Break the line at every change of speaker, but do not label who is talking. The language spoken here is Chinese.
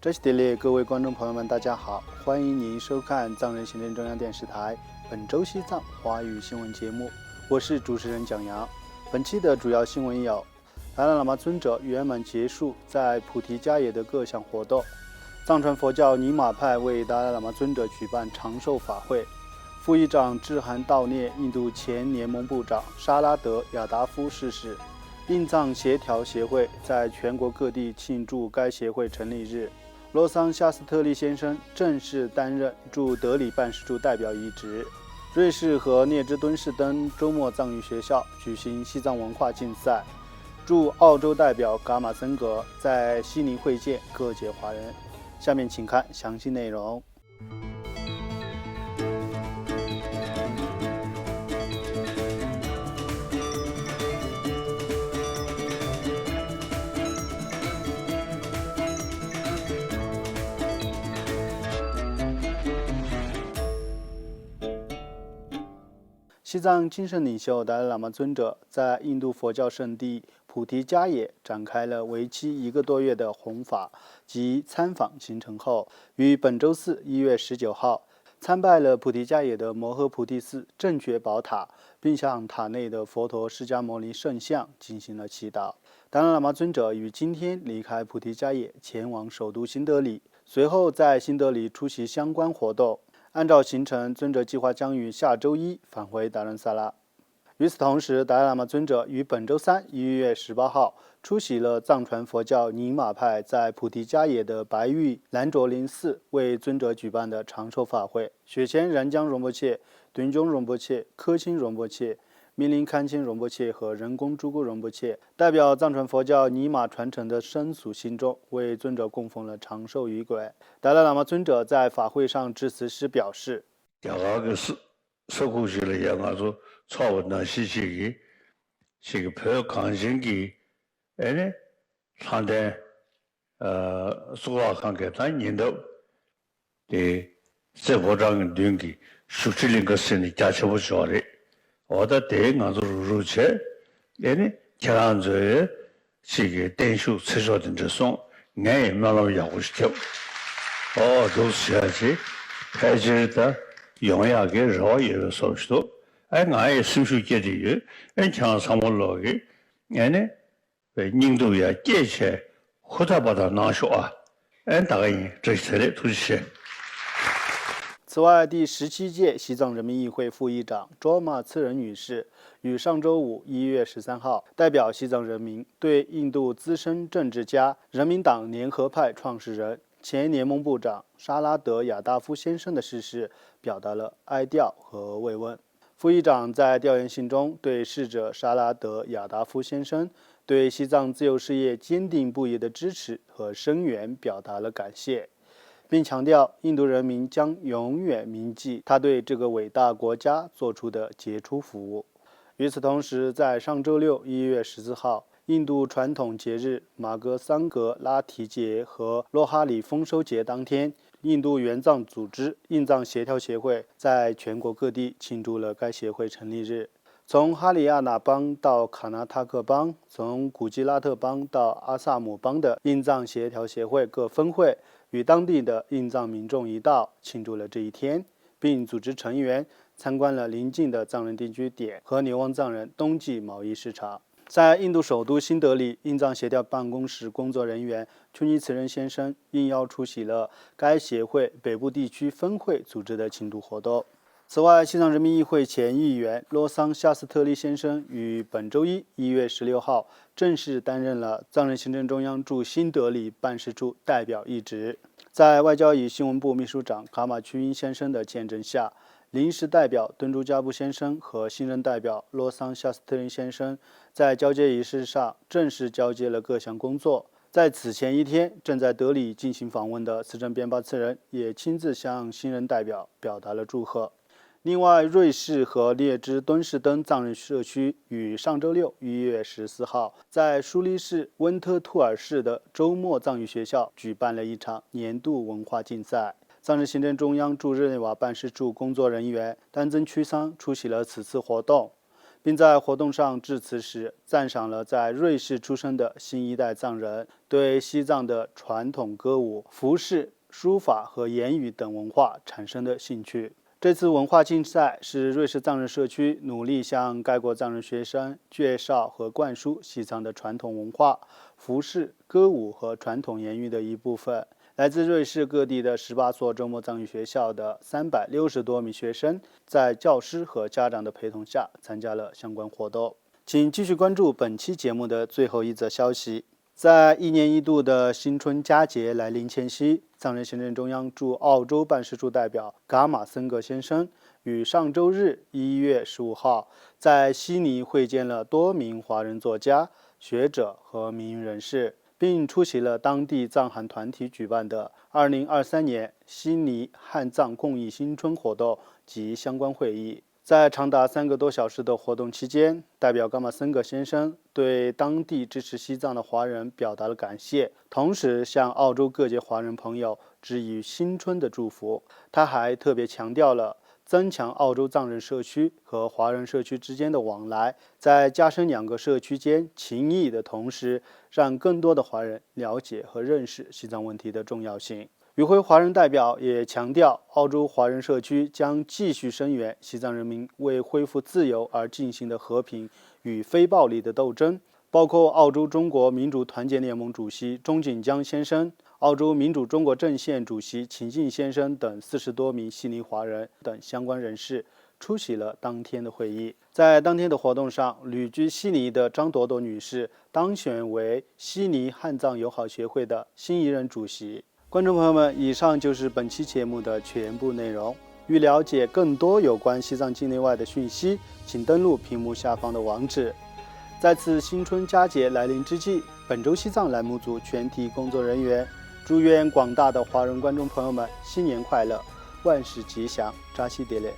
这西地里各位观众朋友们，大家好，欢迎您收看藏人行政中央电视台本周西藏华语新闻节目，我是主持人蒋阳。本期的主要新闻有：达赖喇嘛尊者圆满结束在菩提迦耶的各项活动，藏传佛教尼玛派为达赖喇嘛尊者举办长寿法会，副议长致函悼念印度前联盟部长沙拉德亚达夫逝世。印藏协调协会在全国各地庆祝该协会成立日。洛桑夏斯特利先生正式担任驻德里办事处代表一职。瑞士和列支敦士登周末藏语学校举行西藏文化竞赛，驻澳洲代表噶玛森格在悉尼会见各界华人。下面请看详细内容。西藏精神领袖达赖喇嘛尊者在印度佛教圣地菩提迦耶展开了为期1个多月的弘法及参访行程后，于本周四1月19号参拜了菩提迦耶的摩诃菩提寺正觉宝塔，并向塔内的佛陀释迦牟尼圣像进行了祈祷。达赖喇嘛尊者于今天离开菩提迦耶，前往首都新德里，随后在新德里出席相关活动。按照行程，尊者计划将于下周一返回达伦萨拉。与此同时，达赖喇嘛尊者于本周三1月18号出席了藏传佛教尼玛派在菩提迦耶的白玉兰卓林寺为尊者举办的长寿法会。雪前然江荣波切、敦中荣波切、科钦荣波切、密林堪钦荣波切和人工朱古荣波切代表藏传佛教尼玛传承的僧俗信众，为尊者供奉了长寿仪轨。达赖喇嘛尊者在法会上致辞时表示：“
我的第一俺做入切，前两周电修厕所的这送，俺也没那么要求条，都是下去，开始的用牙给绕也少许多，俺也手手接的有，墙上我老个，印度也借钱，或者把它拿去啊，大概这些的都是。”
此外，第17届西藏人民议会副议长卓玛次仁女士于上周五1月13号代表西藏人民对印度资深政治家、人民党联合派创始人、前联盟部长沙拉德亚达夫先生的逝世表达了哀悼和慰问。副议长在调研信中对逝者沙拉德亚达夫先生对西藏自由事业坚定不移的支持和声援表达了感谢，并强调印度人民将永远铭记他对这个伟大国家做出的杰出服务。与此同时，在上周六1月14号，印度传统节日马格桑格拉提节和洛哈里丰收节当天，印度援藏组织印藏协调协会在全国各地庆祝了该协会成立日。从哈里亚纳邦到卡纳塔克邦，从古吉拉特邦到阿萨姆邦的印藏协调协会各分会与当地的印藏民众一道庆祝了这一天，并组织成员参观了邻近的藏人定居点和流亡藏人冬季贸易市场。在印度首都新德里，印藏协调办公室工作人员丘尼茨仁先生应邀出席了该协会北部地区分会组织的庆祝活动。此外，西藏人民议会前议员洛桑夏斯特利先生于本周一1月16号正式担任了藏人行政中央驻新德里办事处代表一职。在外交与新闻部秘书长卡马屈因先生的见证下，临时代表敦珠加布先生和新任代表洛桑夏斯特利先生在交接仪式上正式交接了各项工作。在此前一天，正在德里进行访问的慈政边巴次仁也亲自向新任代表表达了祝贺。另外，瑞士和列支敦士登藏人社区于上周六1月14号在苏黎世温特图尔市的周末藏语学校举办了一场年度文化竞赛。藏人行政中央驻日内瓦办事处工作人员丹增屈桑出席了此次活动，并在活动上致辞时赞赏了在瑞士出生的新一代藏人对西藏的传统歌舞、服饰、书法和言语等文化产生的兴趣。这次文化竞赛是瑞士藏人社区努力向该国藏人学生介绍和灌输西藏的传统文化、服饰、歌舞和传统言语的一部分。来自瑞士各地的18所周末藏语学校的360多名学生，在教师和家长的陪同下参加了相关活动。请继续关注本期节目的最后一则消息。在1年1度的新春佳节来临前夕，藏人行政中央驻澳洲办事处代表噶玛森格先生于上周日1月15号在悉尼会见了多名华人作家、学者和民营人士，并出席了当地藏汉团体举办的2023年悉尼汉藏共益新春活动及相关会议。在长达3个多小时的活动期间，代表噶玛森格先生对当地支持西藏的华人表达了感谢，同时向澳洲各界华人朋友致以新春的祝福。他还特别强调了增强澳洲藏人社区和华人社区之间的往来，在加深2个社区间情谊的同时，让更多的华人了解和认识西藏问题的重要性。与会华人代表也强调，澳洲华人社区将继续声援西藏人民为恢复自由而进行的和平与非暴力的斗争，包括澳洲中国民主团结联盟主席钟锦江先生、澳洲民主中国阵线主席秦晋先生等40多名悉尼华人等相关人士出席了当天的会议。在当天的活动上，旅居悉尼的张朵朵女士当选为悉尼汉藏友好协会的新一任主席。观众朋友们，以上就是本期节目的全部内容。欲了解更多有关西藏境内外的讯息，请登录屏幕下方的网址。在此新春佳节来临之际，本周西藏栏目组全体工作人员祝愿广大的华人观众朋友们新年快乐，万事吉祥，扎西迭勒。